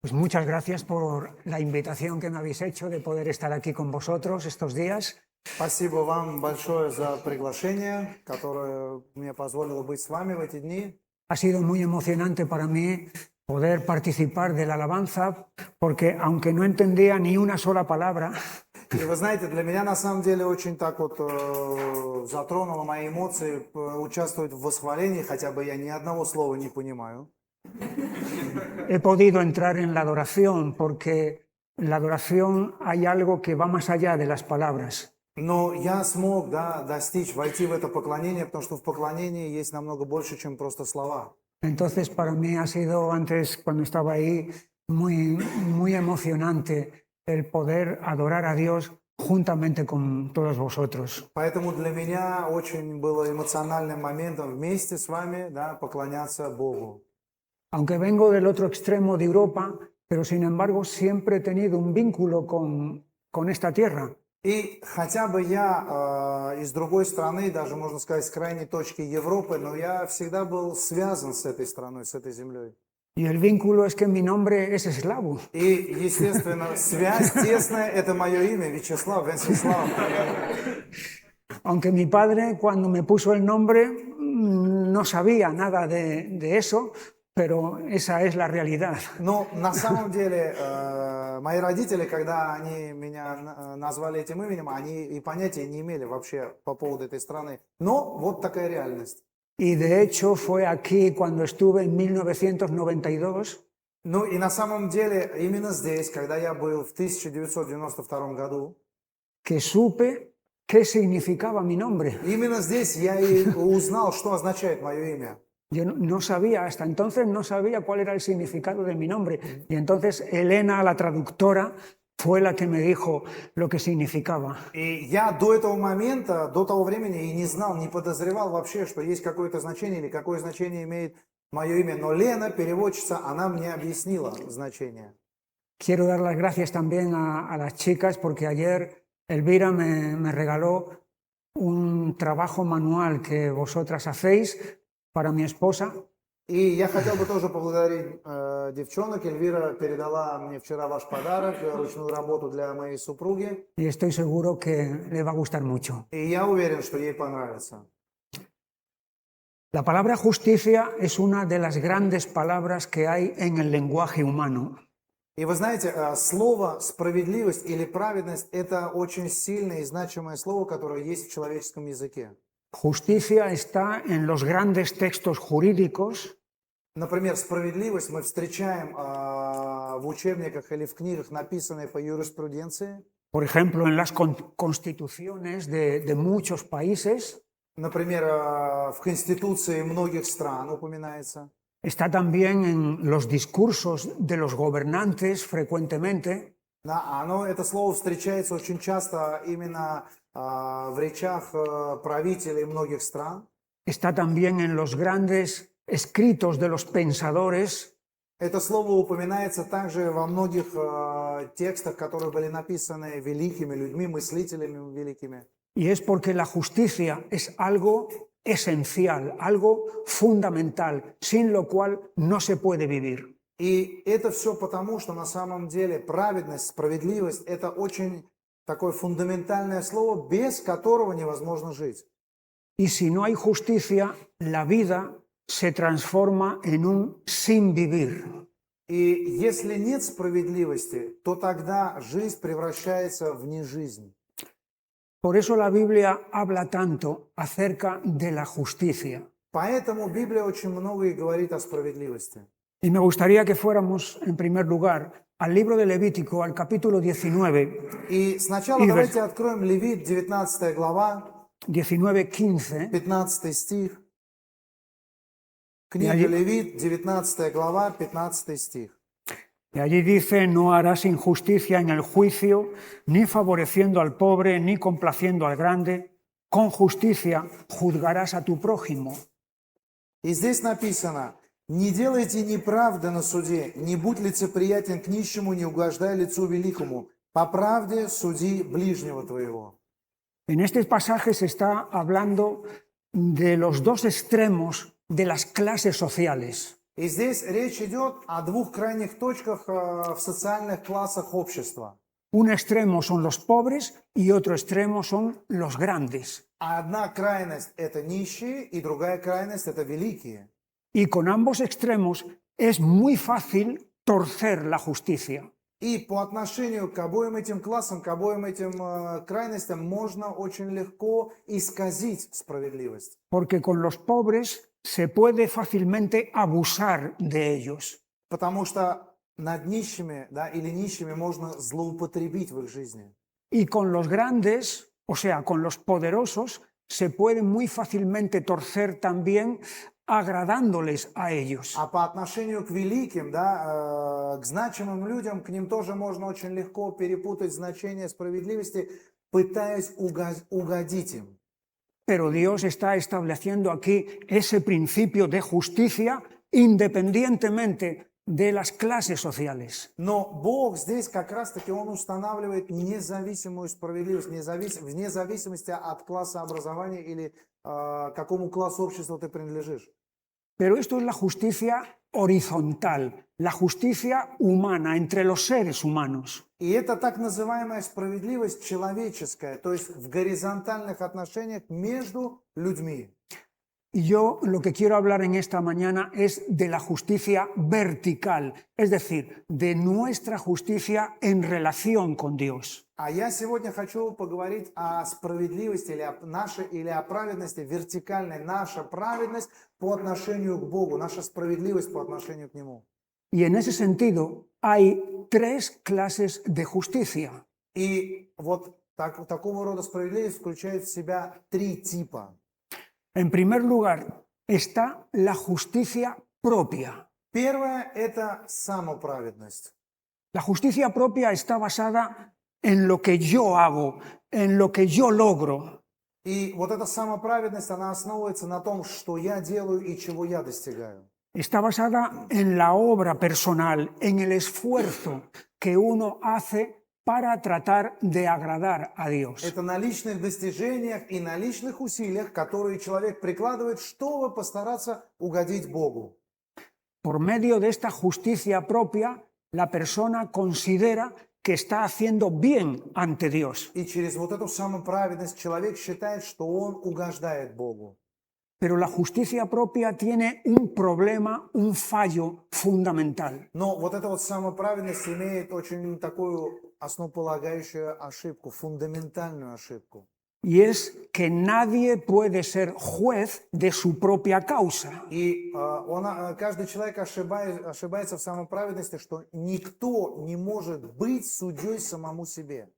Pues muchas gracias por la invitación que me habéis hecho de poder estar aquí con vosotros estos días. Спасибо вам большое за приглашение, которое мне позволило быть с вами в эти дни. Ha sido muy emocionante para mí poder participar de la alabanza, porque aunque no entendía ni una sola palabra, И вы знаете, для меня на самом деле очень так вот затронуло мои эмоции участвовать в восхвалении, хотя бы я ни одного слова не понимаю. he podido entrar en la adoración, porque en la adoración hay algo que va más allá de las palabras. Но я смог, достичь, войти в это поклонение, потому что в поклонении есть намного больше, чем просто слова. Entonces, para mí ha sido antes, cuando estaba ahí, muy emocionante el poder adorar a Dios juntamente con todos vosotros. Поэтому для меня очень было эмоциональным моментом вместе с вами, поклоняться Богу. Aunque vengo del otro extremo de Europa, pero sin embargo siempre he tenido un vínculo con esta tierra. И хотя бы я из другой страны, даже можно сказать с крайней точки Европы, но я всегда был связан с этой страной, с этой землей. Y el vínculo es que mi nombre es eslavo. И, естественно, связь тесная – это мое имя, Вячеслав, Венцеслав. Aunque mi padre, cuando me puso el nombre, no sabía nada de eso, pero esa es la realidad. Но на самом деле мои родители, когда они меня назвали этим именем, они и понятия не имели вообще по поводу этой страны. Но вот такая реальность. Y de hecho fue aquí cuando estuve en 1992. Ну и на самом деле именно здесь, когда я был в 1992 году, que supe qué significaba mi nombre. именно здесь я и узнал, что означает мое имя. Yo no sabía, hasta entonces no sabía cuál era el significado de mi nombre. Y entonces Elena, la traductora, fue la que me dijo lo que significaba. И я до этого момента, до того времени и не знал, не подозревал вообще, что есть какое-то значение или какое значение имеет мое имя. Но Лена, переводчица, она мне объяснила значение. Quiero dar las gracias también a las chicas, porque ayer Elvira me regaló un trabajo manual que vosotras hacéis para mi esposa. И я хотел бы тоже поблагодарить девчонок. Эльвира передала мне вчера ваш подарок, ручную работу для моей супруги. Y estoy seguro que le va a gustar mucho. И я уверен, что ей понравится. La palabra justicia es una de las grandes palabras que hay en el lenguaje humano. И вы знаете, слово «справедливость» или «праведность» – это очень сильное и значимое слово, которое есть в человеческом языке. Justicia está en los grandes textos jurídicos. Например, справедливость мы встречаем в учебниках или в книгах, написанные по юриспруденции. Por ejemplo, en las constituciones de muchos países. Например, в Конституции многих стран упоминается. Está también en los discursos de los gobernantes frecuentemente. Да, это слово встречается очень часто именно в речах правителей многих стран. Está también en los grandes escritos de los pensadores. Это слово упоминается также во многих текстах, которые были написаны великими людьми, мыслителями великими. Y es porque la justicia es algo esencial, algo fundamental, sin lo cual no se puede vivir. И это все потому, что на самом деле праведность, справедливость – это очень такое фундаментальное слово, без которого невозможно жить. Y si no hay justicia, la vida se transforma en un sin vivir. И если нет справедливости, то тогда жизнь превращается в нежизнь. Por eso la Biblia habla tanto acerca de la justicia. Поэтому Библия очень много и говорит о справедливости. Y me gustaría que fuéramos, en primer lugar, al libro de Levítico, al capítulo 19. И сначала давайте откроем Левит, 19 глава, 19:15. 15 стих. Книга Левит, 19 глава, 15 стих. Y allí dice: no harás injusticia en el juicio, ni favoreciendo al pobre, ni complaciendo al grande. Con justicia juzgarás a tu prójimo. И здесь написано: «Не делайте неправды на суде, не будь лицеприятен к нищему, не угождай лицу великому. По правде суди ближнего твоего». En este pasaje se está hablando de los dos extremos de las clases sociales. И здесь речь идет о двух крайних точках в социальных классах общества. Un extremo son los pobres y otro extremo son los grandes. Одна крайность – это нищие, и другая крайность – это великие. Y con ambos extremos es muy fácil torcer la justicia. И по отношению к обоим этим классам, к обоим этим крайностям можно очень легко исказить справедливость. Porque con los pobres se puede fácilmente abusar de ellos. Потому что над нищими, да, или нищими можно злоупотребить в их жизни. Y con los grandes, o sea, con los poderosos, se puede muy fácilmente torcer también agradándoles a ellos. А по отношению к великим, да, к значимым людям, к ним тоже можно очень легко перепутать значение справедливости, пытаясь угодить им. Pero Dios está estableciendo aquí ese principio de justicia independientemente de las clases sociales. Но Бог здесь как раз-таки Он устанавливает независимую справедливость, вне зависимости от класса образования или какому классу общества ты принадлежишь. Pero esto es la justicia horizontal, la justicia humana entre los seres humanos. И это так называемая справедливость человеческая, то есть в горизонтальных отношениях между людьми. Y yo lo que quiero hablar en esta mañana es de la justicia vertical, es decir, de nuestra justicia en relación con Dios. А я сегодня хочу поговорить о справедливости или о праведности вертикальной, наша праведность по отношению к Богу, наша справедливость по отношению к Нему. Y en ese sentido hay tres clases de justicia. И вот такого рода справедливость включает в себя три типа. En primer lugar está la justicia propia. Первое – это самоправедность. La justicia propia está basada en lo que yo hago, en lo que yo logro. И вот эта самоправедность, она основывается на том, что я делаю и чего я достигаю. Está basada en la obra personal, en el esfuerzo que uno hace para tratar de agradar a Dios. Это на lичных достижениях и на личных усилиях, которые человек прикладывает, чтобы постараться угодить Богу. Por medio de esta justicia propia, la persona considera que está haciendo bien ante Dios. И через вот эту самоправедность человек считает, что он угождает Богу. Pero la justicia propia tiene un problema, un fallo fundamental. Но вот эта вот самоправедность имеет очень такую основополагающую ошибку, фундаментальную ошибку. Y es que nadie puede ser juez de su propia causa. И каждый человек ошибается в самоправедности, что никто не может быть судьей самому себе.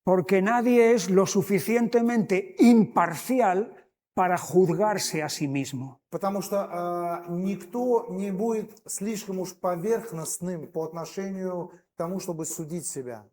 Porque nadie es lo suficientemente imparcial para juzgarse a sí mismo. Потому что никто не будет слишком уж поверхностным по отношению к тому, чтобы судить себя.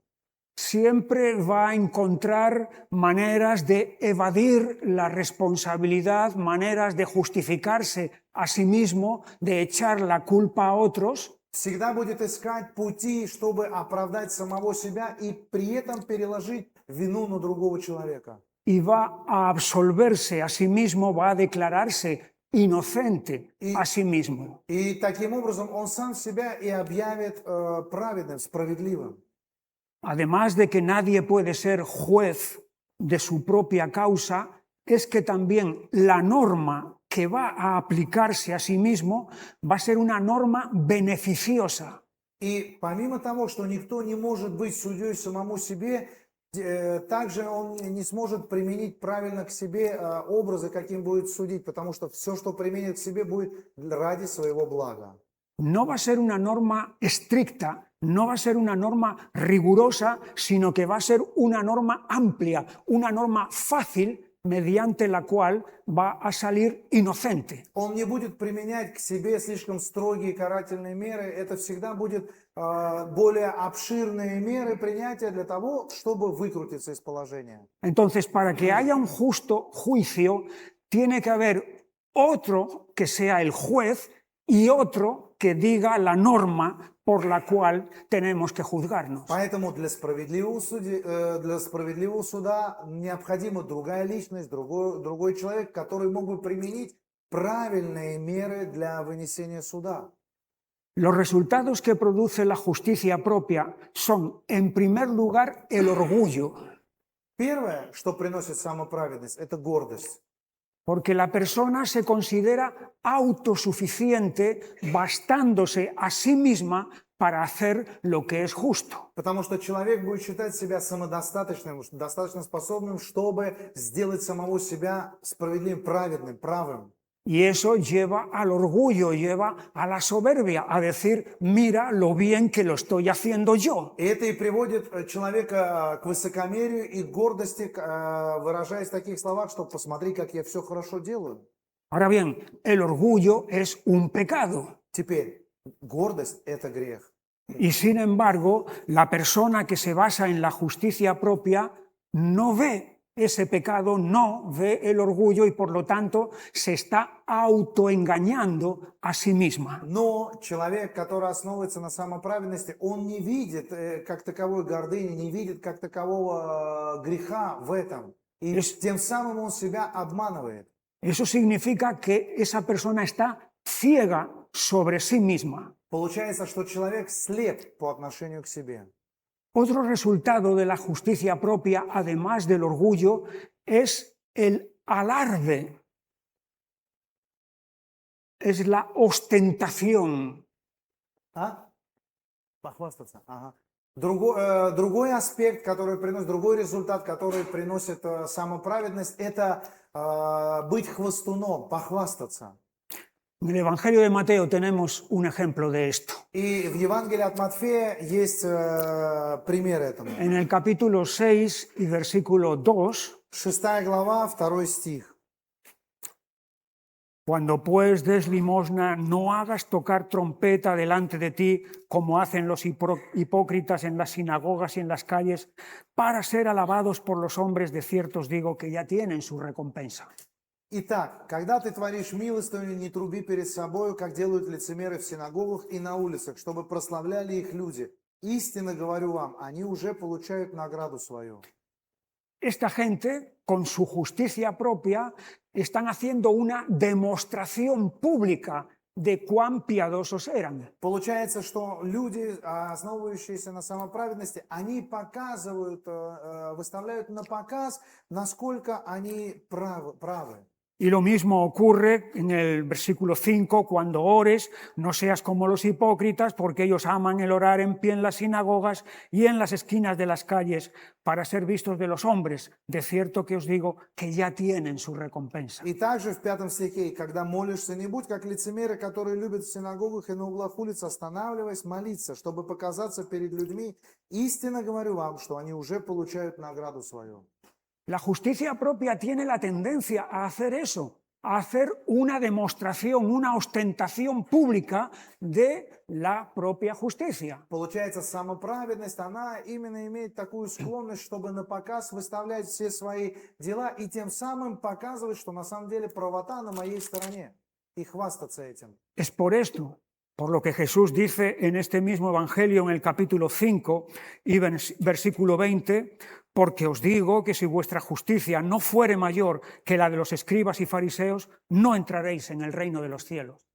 Siempre va a encontrar maneras de evadir la responsabilidad, maneras de justificarse a sí mismo, de echar la culpa a otros. Всегда будет искать пути, чтобы оправдать самого себя и при этом переложить вину на другого человека. Y va a absolverse a sí mismo, va a declararse inocente a sí mismo. И таким образом он сам себя и объявит праведным, справедливым. Además de que nadie puede ser juez de su propia causa, es que también la norma que va a aplicarse a sí mismo va a ser una norma beneficiosa. И помимо того, что никто не может быть судьей самому себе, также он не сможет применить правильно к себе образы, каким будет судить, потому что все, что применит к себе, будет ради своего блага. No va a ser una norma estricta, no va a ser una norma rigurosa, sino que va a ser una norma amplia, una norma fácil, mediante la cual va a salir inocente. Он не будет применять к себе слишком строгие карательные меры, это всегда будет более обширные меры принятия для того, чтобы выкрутиться из положения. Entonces, para que haya un justo juicio, tiene que haber otro que sea el juez y otro que diga la norma por la cual tenemos que juzgarnos. Поэтому для справедливого суда необходима другая личность, другой человек, который мог бы применить правильные меры для вынесения суда. Los resultados que produce la justicia propia son, en primer lugar, el orgullo, Первое, что приносит самоправедность, это гордость. porque la persona se considera autosuficiente, bastándose a sí misma para hacer lo que es justo. Потому что человек будет считать себя самодостаточным, достаточно способным, чтобы сделать самого себя справедливым, праведным, правым. Y eso lleva al orgullo, lleva a la soberbia, a decir, mira lo bien que lo estoy haciendo yo. И это и приводит человека к высокомерию и к гордости, выражаясь в таких словах, что посмотри, как я все хорошо делаю. Ahora bien, el orgullo es un pecado. Теперь, гордость – это грех. Y sin embargo, la persona que se basa en la justicia propia no ve ese pecado, no ve el orgullo y por lo tanto se está autoengañando a sí misma. Но человек, который основывается на самоправедности, он не видит как таковой гордыни, не видит как такового греха в этом. И тем самым он себя обманывает. Eso significa que esa persona está ciega sobre sí misma. Получается, что человек слеп по отношению к себе. Otro resultado de la justicia propia, además del orgullo, es el alarde, es la ostentación. Похвастаться. Ага. Другой аспект, который приносит, другой результат, который приносит самоправедность, это быть хвастуном, похвастаться. En el Evangelio de Mateo tenemos un ejemplo de esto. И в Евангелии от Матфея есть пример этому. En el capítulo 6 y versículo 2, 6 глава, 2 стих. Cuando pues des limosna, no hagas tocar trompeta delante de ti, como hacen los hipócritas en las sinagogas y en las calles, para ser alabados por los hombres. De cierto os digo que ya tienen su recompensa. Итак, когда ты творишь милостыню, не труби перед собою, как делают лицемеры в синагогах и на улицах, чтобы прославляли их люди. Истинно говорю вам, они уже получают награду свою. Esta gente, con su justicia propia, están haciendo una demostración pública de cuán piadosos eran. Получается, что люди, основывающиеся на самоправедности, они показывают, выставляют на показ, насколько они правы. Y lo mismo ocurre en el versículo 5, cuando ores, no seas como los hipócritas, porque ellos aman el orar en pie en las sinagogas y en las esquinas de las calles para ser vistos de los hombres. De cierto que os digo que ya tienen su recompensa. И также в 5 стихе, когда молишься, не будь как лицемеры, которые любят в синагогах и на углах улиц, останавливаясь, молиться, чтобы показаться перед людьми. Истинно говорю вам, что они уже получают награду свою. La justicia propia tiene la tendencia a hacer eso, a hacer una demostración, una ostentación pública de la propia justicia. Получается, самоправедность, она именно имеет такую склонность, чтобы на показ выставлять все свои дела и тем самым показывать, что на самом деле правота на моей стороне, и хвастаться этим. Es por esto, por lo que Jesús dice en este mismo Evangelio, en el capítulo 5 y versículo 20, porque os digo que si vuestra justicia no fuere mayor que la de los escribas y fariseos, no entraréis en el reino de los cielos.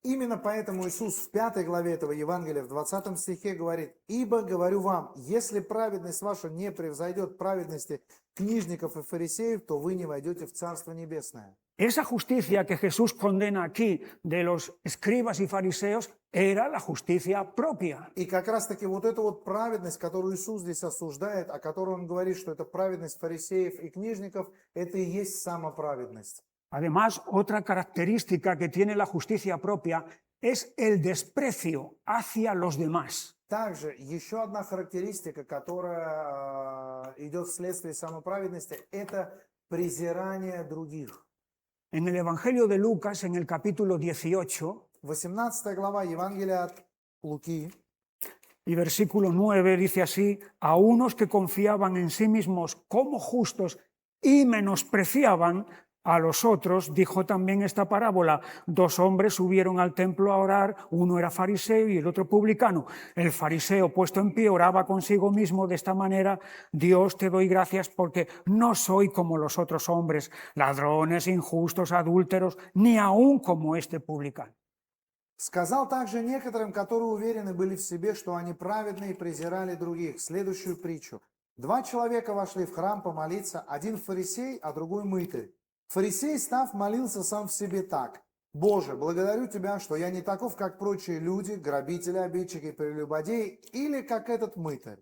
Именно поэтому Иисус в 5 главе этого Евангелия, в 20 стихе говорит: «Ибо, говорю вам, если праведность ваша не превзойдет праведности книжников и фарисеев, то вы не войдете в Царство Небесное». Esa justicia que Jesús condena aquí de los escribas y fariseos era la justicia propia. И как раз таки вот эта вот праведность, которую Иисус здесь осуждает, о которой Он говорит, что это праведность фарисеев и книжников, это и есть самоправедность. Además, otra característica que tiene la justicia propia es el desprecio hacia los demás. Также еще одна характеристика, которая идет вследствие самоправедности, это презирание других. En el Evangelio de Lucas, en el capítulo 18, 18 глава Евангелия от Луки, y versículo 9 dice así: a unos que confiaban en sí mismos como justos y menospreciaban a los otros, dijo también esta parábola: 2 hombres subieron al templo a orar, uno era fariseo y el otro publicano. El fariseo, puesto en pie, oraba consigo mismo de esta manera: Dios, te doy gracias porque no soy como los otros hombres, ladrones, injustos, adúlteros, ni aún como este publicano. Сказал также некоторым, которые уверены были в себе, что они праведны и презирали других, следующую притчу. Два человека вошли в храм помолиться, один фарисей, а другой мытарь. Фарисей, став, молился сам в себе так. «Боже, благодарю Тебя, что я не таков, как прочие люди, грабители, обидчики, прелюбодеи, или как этот мытарь».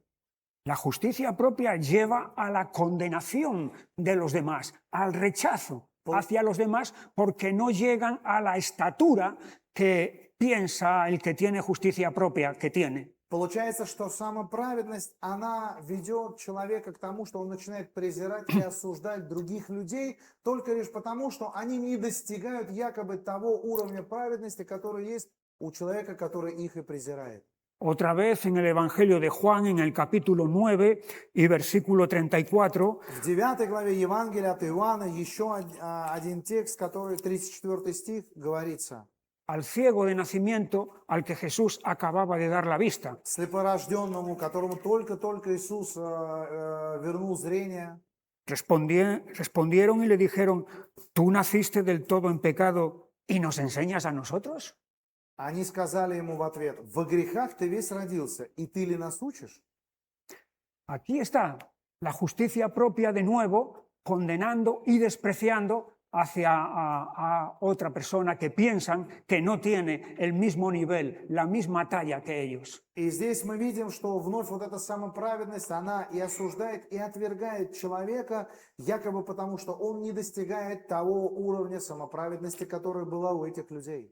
La justicia propia lleva a la condenación de los demás, al rechazo hacia los demás, porque no llegan a la estatura que piensa el que tiene justicia propia que tiene. Получается, что самоправедность, она ведет человека к тому, что он начинает презирать и осуждать других людей, только лишь потому, что они не достигают якобы того уровня праведности, который есть у человека, который их и презирает. Otra vez en el Evangelio de Juan, en el capítulo 9 y versículo 34, В 9 главе Евангелия от Иоанна еще один текст, который 34 стих, говорится. al ciego de nacimiento al que Jesús acababa de dar la vista. Слепорожденному, которому только-только Иисус вернул зрение. Respondieron y le dijeron, ¿tú naciste del todo en pecado y nos enseñas a nosotros? Они сказали ему в ответ: во грехах ты весь родился, и ты ли нас учишь? Aquí está la justicia propia de nuevo, condenando y despreciando hacia a otra persona que piensan que no tiene el mismo nivel, la misma talla que ellos. И здесь мы видим, что вновь вот эта самоправедность, она и осуждает, и отвергает человека, якобы потому, что он не достигает того уровня самоправедности, которая была у этих людей.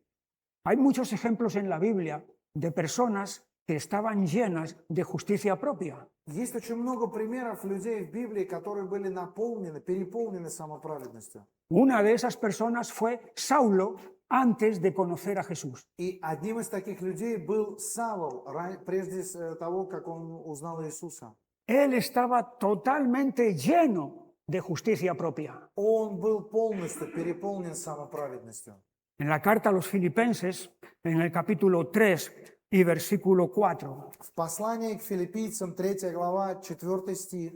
Hay muchos ejemplos en la Biblia de personas que estaban llenas de justicia propia. Есть очень много примеров людей в Библии, которые были наполнены, переполнены самоправедностью. Una de esas personas fue Saulo antes de conocer a Jesús. И одним из таких людей был Савл, прежде того, как он узнал Иисуса. Él estaba totalmente lleno de justicia propia. Он был полностью переполнен самоправедностью. En la carta a los Filipenses, en el capítulo 3 y versículo 4. В послании к Филиппийцам, 3 глава, 4 стих.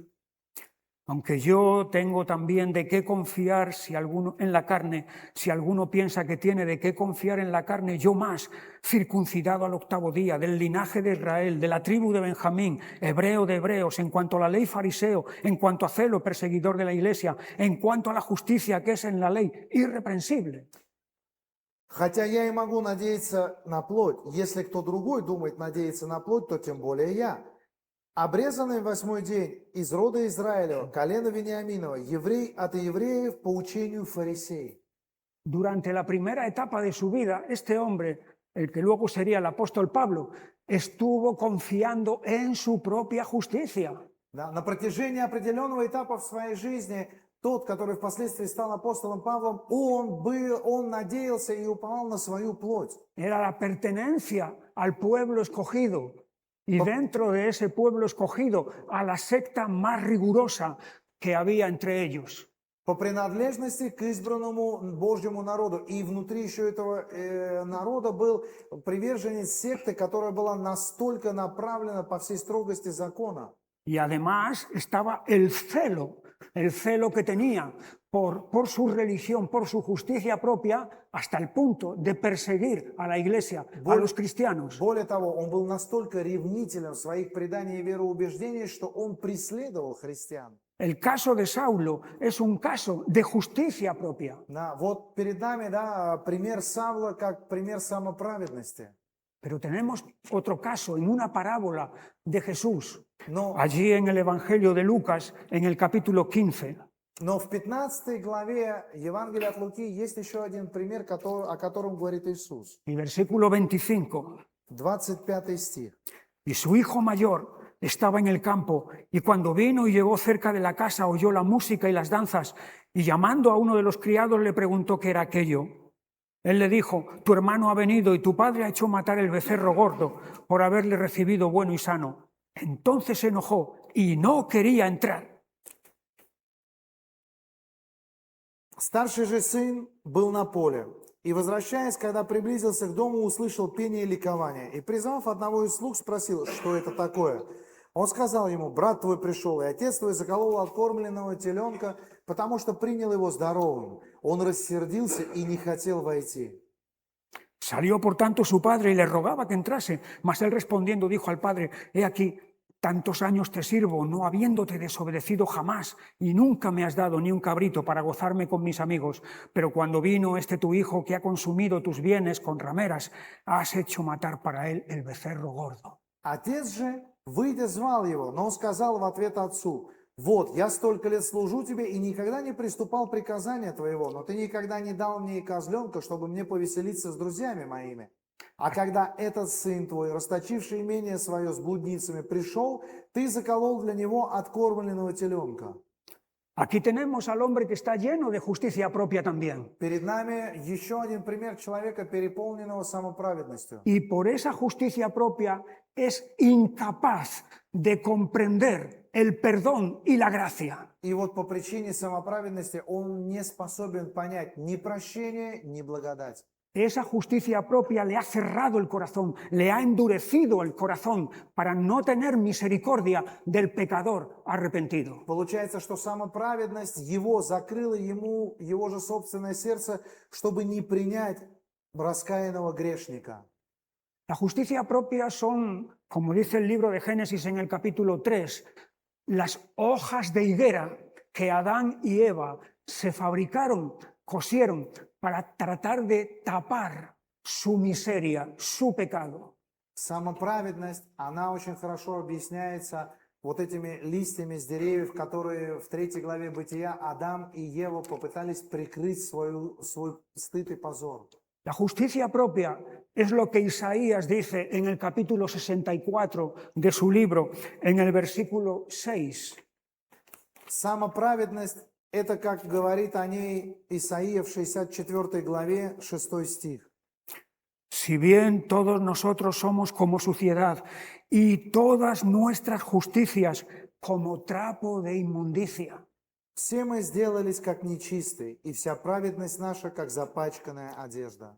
Aunque yo tengo también de qué confiar si alguno en la carne, si alguno piensa que tiene de qué confiar en la carne, yo más, circuncidado al 8º día, del linaje de Israel, de la tribu de Benjamín, hebreo de hebreos, en cuanto a la ley fariseo, en cuanto a celo perseguidor de la iglesia, en cuanto a la justicia que es en la ley, irreprensible. Хотя я и могу надеяться на плоть, если кто другой думает надеяться на плоть, то тем более я. Обрезанный в 8-й день из рода Израилева, колена Вениаминова, еврей от евреев по учению фарисеев. Durante la primera etapa de su vida, este hombre, el que luego sería el apóstol Pablo, estuvo confiando en su propia justicia. На протяжении определенного этапа в своей жизни тот, который впоследствии стал апостолом Павлом, он надеялся и уповал на свою плоть. Era la pertenencia al pueblo escogido y dentro de ese pueblo escogido a la secta más rigurosa que había entre ellos. По принадлежности к избранному Божьему народу. И внутри еще этого народа был приверженец секты, которая была настолько направлена по всей строгости закона. Y además estaba el celo que tenía por su religión, por su justicia propia, hasta el punto de perseguir a la iglesia, a los cristianos. Более того, он был настолько ревнителен в своих преданиях и вероубеждениях, что он преследовал христиан. El caso de Saulo es un caso de justicia propia. Вот перед нами, пример Савла как пример самоправедности. Pero tenemos otro caso en una parábola de Jesús, Но, allí en el Evangelio de Lucas, en el capítulo 15. но в 15 главе Евангелия от Луки есть еще один пример, о котором говорит Иисус. Y versículo 25. 25 стих. Y su hijo mayor estaba en el campo, y cuando vino y llegó cerca de la casa, oyó la música y las danzas, y llamando a uno de los criados le preguntó qué era aquello. Él le dijo, tu hermano ha venido y tu padre ha hecho matar el becerro gordo por haberle recibido bueno y sano. Entonces se enojó y no quería entrar. Старший же сын был на поле, и, возвращаясь, когда приблизился к дому, услышал пение и ликование, и, призвав одного из слуг, спросил, что это такое. Он сказал ему, брат твой пришел, и отец твой заколол откормленного теленка, потому что принял его здоровым. Он рассердился и не хотел войти. Salió por tanto su padre y le rogaba que entrase, mas él respondiendo dijo al padre: he aquí, tantos años te sirvo, no habiéndote desobedecido jamás, y nunca me has dado ni un cabrito para gozarme con mis amigos. Pero cuando vino este tu hijo que ha consumido tus bienes con rameras, has hecho matar para él el becerro gordo. Отец же, выйдя, звал его, но он сказал в ответ отцу: вот, я столько лет служу тебе и никогда не приступал приказания твоего, но ты никогда не дал мне и козленка, чтобы мне повеселиться с друзьями моими. А когда этот сын твой, расточивший имение свое с блудницами, пришел, ты заколол для него откормленного теленка. Aquí tenemos al hombre que está lleno de justicia propia también. Перед нами еще один пример человека, переполненного самоправедностью. Y por esa justicia propia es incapaz de comprender el perdón y la gracia. И вот по prичине самоправедности он не способен понять ни прощение, ни благодать. Esa justicia propia le ha cerrado el corazón, le ha endurecido el corazón para no tener misericordia del pecador arrepentido. Получается, что самоправедность его закрыла ему его же собственное сердце, чтобы не принять раскаянного грешника. La justicia propia son, como dice el libro de Génesis en el capítulo 3, las hojas de higuera que Adán y Eva se fabricaron, cosieron para tratar de tapar su miseria, su pecado. Самоправедность, она очень хорошо объясняется вот этими листьями с деревьев, которые в 3 главе Бытия Адам и Ева попытались прикрыть свой стыд и позор. La justicia propia es lo que Isaías dice en el capítulo 64 de su libro, en el versículo 6. Самоправедность – это, как говорит о ней Исаия в 64 главе, 6 стих. Si bien todos nosotros somos como suciedad y todas nuestras justicias como trapo de inmundicia. Все мы сделались как нечистые, и вся праведность наша, как запачканная одежда.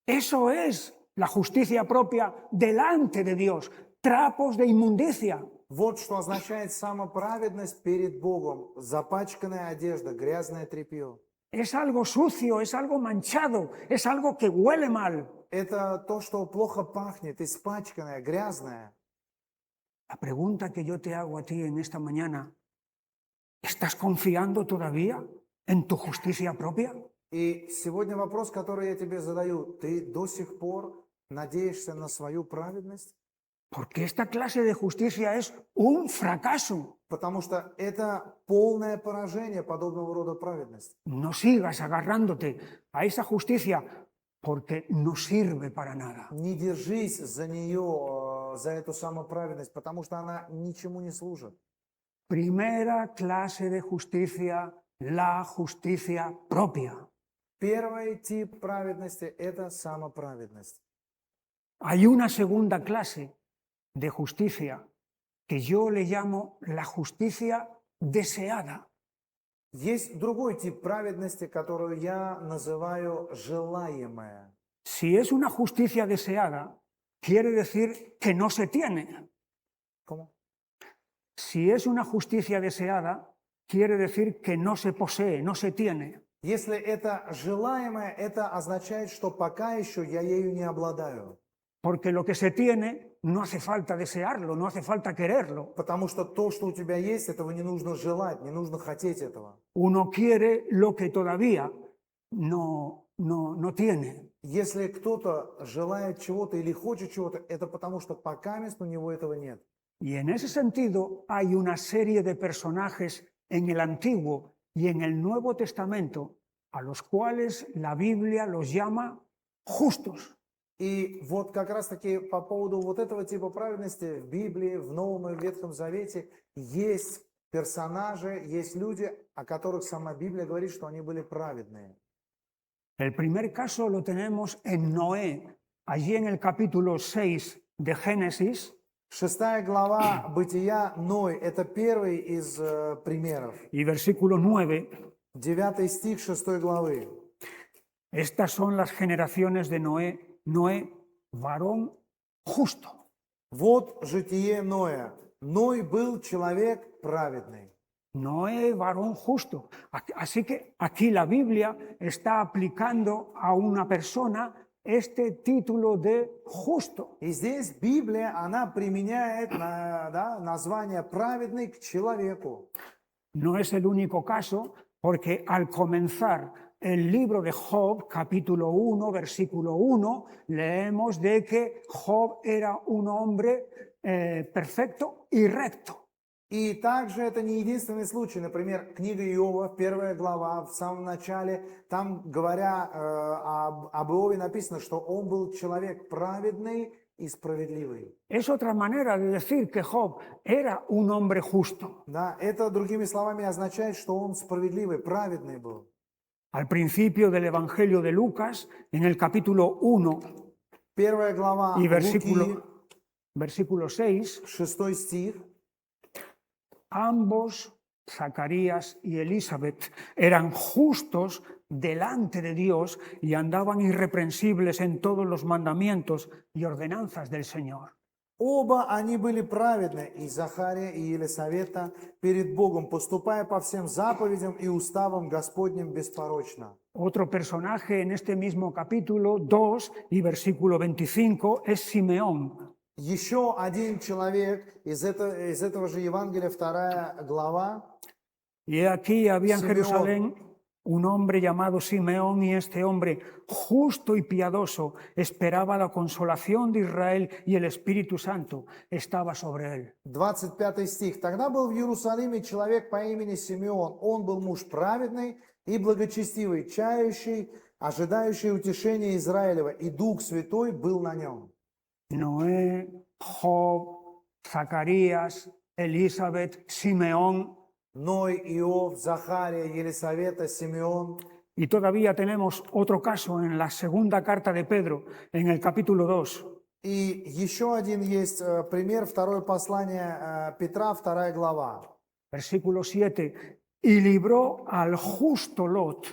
Eso es la justicia propia delante de Dios, trapos de inmundicia. Вот что означает самоправедность перед Богом. Запачканная одежда, грязное тряпье. Es algo sucio, es algo manchado, es algo que huele mal. Это то, что плохо пахнет, испачканное, грязное. La pregunta que yo te hago a ti en esta mañana: ¿estás confiando todavía en tu justicia propia? И сегодня вопрос, который я тебе задаю: ты до сих пор надеешься на свою праведность? Porque esta clase de justicia es un fracaso. Потому что это полное поражение подобного рода праведности. No sigas agarrándote a esa justicia porque no sirve para nada. Не держись за нее, за эту самоправедность, потому что она ничему не служит. Primera clase de justicia, la justicia propia. Первый тип праведности – это самоправедность. Hay una segunda clase de justicia que yo le llamo la justicia deseada. Есть другой тип праведности, которую я называю желаемая. Si es una justicia deseada, quiere decir que no se tiene. ¿Cómo? Si es una justicia deseada, quiere decir que no se posee, no se tiene. Если это желаемое, это означает, что пока еще я ею не обладаю. Porque lo que se tiene no hace falta desearlo, no hace falta quererlo. Потому что то, что у тебя есть, этого не нужно желать, не нужно хотеть этого. Uno quiere lo que todavía no tiene. Если кто-то желает чего-то или хочет чего-то, это потому что пока мест у него этого нет. Y en ese sentido hay una serie de personajes en el Antiguo y en el Nuevo Testamento a los cuales la Biblia los llama justos. И вот как раз-таки по поводу вот этого типа праведности в Библии, в Новом и Ветхом Завете есть персонажи, есть люди, о которых сама Библия говорит, что они были праведные. El primer caso lo tenemos en Noé, allí en el capítulo 6 de Génesis. 6 глава Бытия, Ной, это первый из примеров. Y versículo 9. 9 стих 6 главы. Estas son las generaciones de Noé. Noé, varón justo. Вот житие Ноя. Ной был человек праведный. Noé, varón justo. Así que aquí la Biblia está aplicando a una persona este título de justo. И здесь Библия, она применяет название праведный к человеку. No es el único caso, porque al comenzar el libro de Job, capítulo 1, versículo 1, leemos de que Job era un hombre perfecto y recto. И также это не единственный случай. Например, книга Иова, 1 глава, в самом начале, там, говоря об Иове, написано, что он был человек праведный и справедливый. Es otra manera de decir que Job era un hombre justo. Да, это, другими словами, означает, что он справедливый, праведный был. Al principio del Evangelio de Lucas, en el capítulo 1 1 глава y Луки, versículo 6, 6 стих. ambos, Zacarías y Elizabeth, eran justos delante de Dios y andaban irreprensibles en todos los mandamientos y ordenanzas del Señor. Оба они были праведны, и Захария, и Елисавета, перед Богом, поступая по всем заповедям и уставам Господним беспорочно. Otro personaje en este mismo capítulo 2 y versículo 25 es Simeón. Еще один человек из этого же Евангелия, 2 глава. Y aquí había en Simeón. Jerusalén un hombre llamado Simeón, y este hombre, justo y piadoso, esperaba la consolación de Israel, y el Espíritu Santo estaba sobre él. 25 стих. «Тогда был в Иерусалиме человек по имени Симеон. Он был муж праведный и благочестивый, чающий, ожидающий утешения Израилева, и Дух Святой был на нем». Noé, Job, Zacarías, Elizabeth, Simeón, Ной, Иов, Захария, Елисавета, Симеон. y todavía tenemos otro caso en la segunda carta de Pedro, en el capítulo 2. И еще один есть пример, второе послание Петра, 2 глава. Versículo 7. Y libró al justo Lot,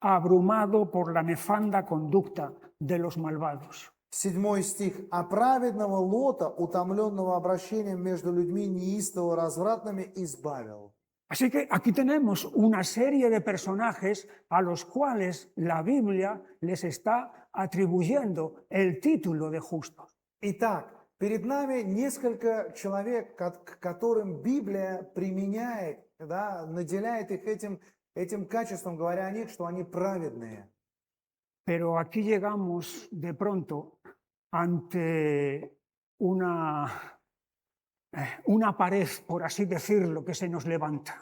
abrumado por la nefanda conducta de los malvados. 7 стих. «А праведного Лота, утомленного обращением между людьми неистово развратными, избавил». Así que aquí tenemos una serie de personajes a los cuales la Biblia les está atribuyendo el título de justos. Итак, перед нами несколько человек, к которым Библия применяет, да, наделяет их этим качеством, говоря о них, что они праведные. Pero aquí llegamos de pronto ante una pared, por así decirlo, que se nos levanta.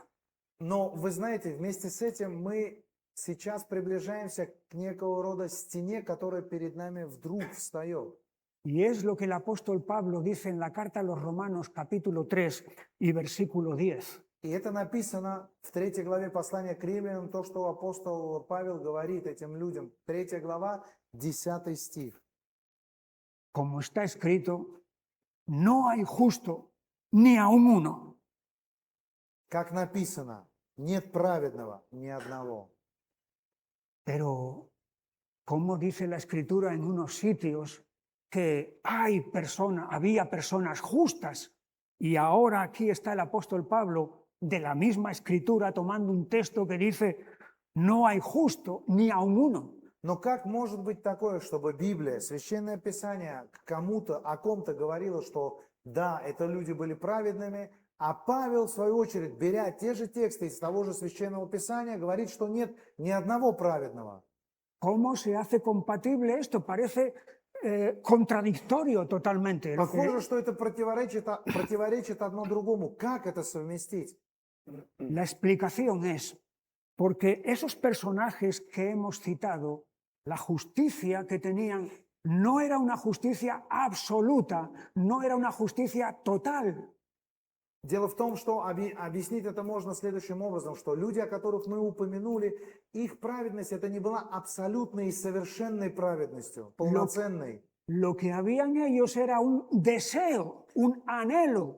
Но вы знаете, вместе с этим мы сейчас приближаемся к некого рода стене, которая перед нами вдруг встает. Y es lo que el apóstol Pablo dice en la carta a los Romanos capítulo 3 y versículo 10. И это написано в 3 главе послания к Римлянам, то, что апостол Павел говорит этим людям. 3 глава, 10 стих. Como está escrito, no hay justo ni aun uno. Как написано, нет праведного ни одного. Pero, como dice la Escritura en unos sitios, que había personas justas, y ahora aquí está el apóstol Pablo de la misma Escritura tomando un texto que dice, no hay justo ni aun uno. Но как может быть такое, чтобы Библия, Священное Писание кому-то, о ком-то говорило, что да, это люди были праведными, а Павел, в свою очередь, беря те же тексты из того же Священного Писания, говорит, что нет ни одного праведного. ¿Cómo se hace compatible esto? Parece contradictorio totalmente. Похоже, что это противоречит одно другому. Как это совместить? La explicación es, porque esos personajes que hemos citado, la justicia que tenían no era una justicia absoluta, no era una justicia total. Дело в том, что объяснить это можно следующим образом, что люди, о которых мы упомянули, их праведность это не была абсолютной и совершенной праведностью, полноценной. Lo que había en ellos era un deseo, un anhelo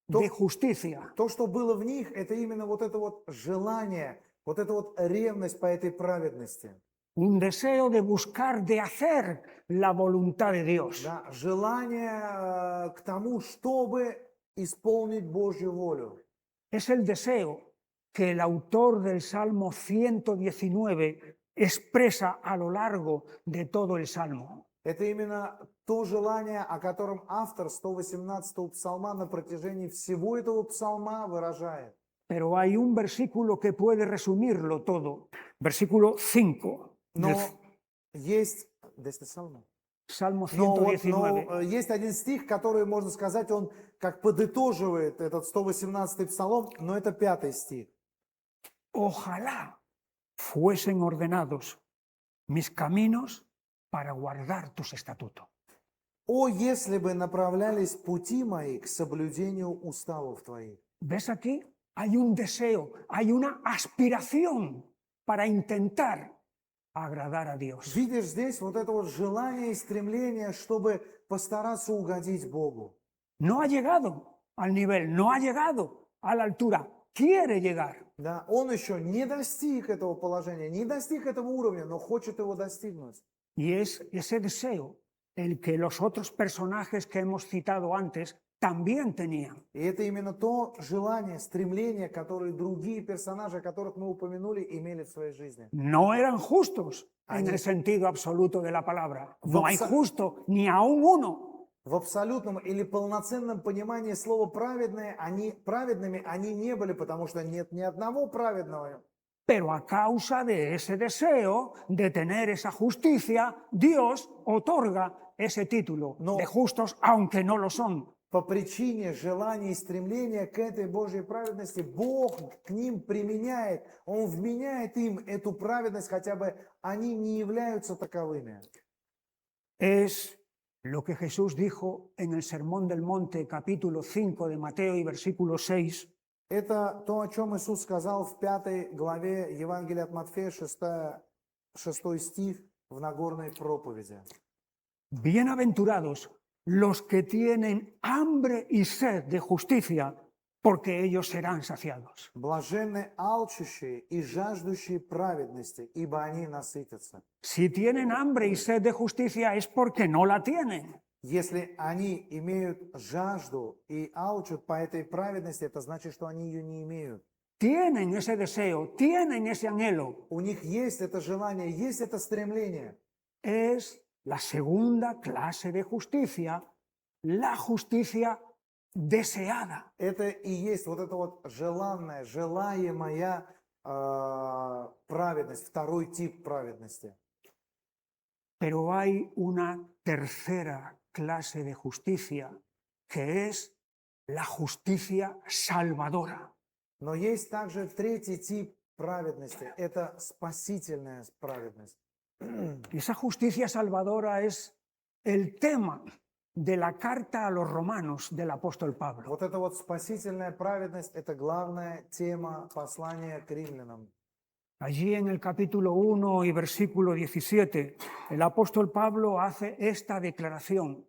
de justicia. То, что было в них, это именно вот это вот желание, вот эта вот ревность по этой праведности. Un deseo de buscar, de hacer la voluntad de Dios. Да, желание к тому, чтобы исполнить Божью волю. Es el deseo que el autor del Salmo 119 expresa a lo largo de todo el Salmo. Это именно то желание, о котором автор 118-го псалма на протяжении всего этого псалма выражает. Pero hay un versículo que puede resumirlo todo. Versículo 5 del Но есть... Да, это псалма. Salmo Но 119. есть один стих, который, можно сказать, он как подытоживает этот 118-й псалом, но это 5-й стих. Ojalá fuesen ordenados mis caminos para guardar tus estatutos. «О, если бы направлялись пути мои к соблюдению уставов твоих». ¿Ves aquí? Hay un deseo, hay una aspiración para intentar agradar a Dios. Видишь здесь вот это вот желание и стремление, чтобы постараться угодить Богу. No ha llegado al nivel, no ha llegado a la altura, quiere llegar. Да, он еще не достиг этого положения, не достиг этого уровня, но хочет его достигнуть. Y es ese deseo el que los otros personajes que hemos citado antes también tenían. И это именно то желание, стремление, которое другие персонажи, которых мы упомянули, имели в своей жизни. No eran justos en Они- el sentido absoluto de la palabra. No hay Абсо- justo ni aún uno. В абсолютном или полноценном понимании слова праведными они не были, потому что нет ни одного праведного. Pero a causa de ese deseo de tener esa justicia, Dios otorga ese título No. de justos, aunque no lo son. По причине желания и стремления к этой Божьей праведности Бог к ним применяет, Он вменяет им эту праведность, хотя бы они не являются таковыми. Es lo que Jesús dijo en el Sermón del Monte, capítulo 5 de Mateo y versículo 6. Это то, о чем Иисус сказал в 5 главе Евангелия от Матфея, 6 стих в Нагорной проповеди. Bienaventurados los que tienen hambre y sed de justicia, porque ellos serán saciados. Блаженны алчущие и жаждущие праведности, ибо они насытятся. Si tienen hambre y sed de justicia es porque no la tienen. Если они имеют жажду и алчут по этой праведности, это значит, что они ее не имеют. Tienen ese deseo, tienen ese anhelo. У них есть это желание, есть это стремление. Es la segunda clase de justicia, la justicia deseada. Это и есть вот эта вот желанная, желаемая праведность, второй тип праведности. Pero hay una tercera clase de justicia, que es la justicia salvadora. Но есть также третий тип праведности, это спасительная праведность. Esa justicia salvadora es el tema de la carta a los romanos del apóstol Pablo. Вот эта вот спасительная праведность, это главная тема послания к римлянам. Allí en el capítulo 1 y versículo 17, el apóstol Pablo hace esta declaración.